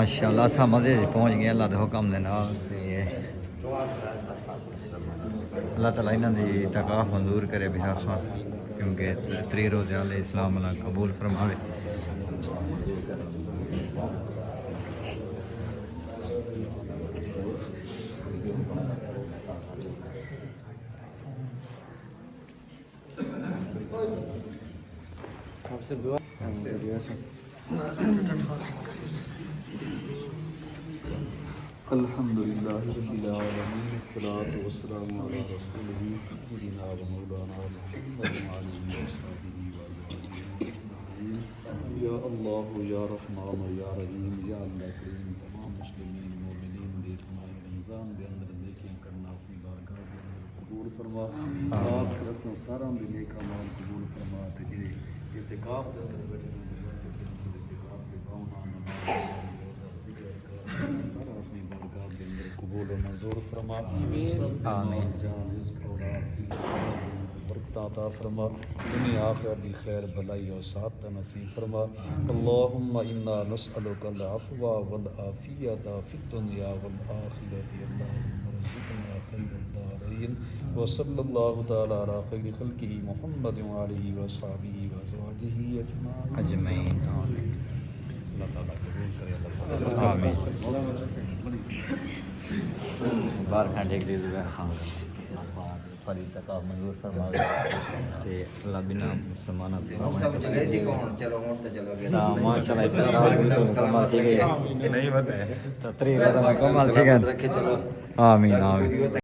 ماشاءاللہ سا مزے پہنچ گئے اللہ دے حکم دے نال تے اللہ تعالیٰ انہاں دی تکاف منظور کرے بیا خان کیونکہ 3 روزے والے اسلام اللہ قبول فرماوے. الحمد للہ رب العالمین الصلاۃ والسلام علی رسولہ سیدنا و مولانا محمد وعلی وصحبہ اجمعین. یا اللہ یا رحمان یا رحیم یا اللہ کریم تمام مسلمین مومنین دے سمائی رمضان دے اندر نیکیاں کرنا اپنی بارگاہ دے اندر قبول فرما. خاص کر اساں ساراں دے نیک اعمال قبول فرما تے جڑے اعتکاف دے اندر بیٹھے نے اعتکاف دے باؤں سارا اپنی بارگاہ کے اندر قبول و منظور فرما. آمین. جان رزق اولاد برکت عطا فرما. دنیا آخرت دی خیر بھلائی اور سعادت نصیب فرما. اللهم انا نسألك العفو والعافیت فی الدنیا والآخرۃ. اللهم ارزقنا خیر الدارین وصلی اللہ تعالی علی خیر خلقہ محمد وآلہ وصحبہ وازواجہ اجمعین. آمین. اللہ تعالیٰ قبول کرے. اللہ تعالیٰ آمین. بار کھانڈے کے لیے خان پری تکاف منظور فرماوے تے اللہ بنا مسلمانوں پہ ماشاءاللہ اتنا فرماتی گئی نہیں بتائے 3 روزہ مکمل تھی گئے. آمین آمین.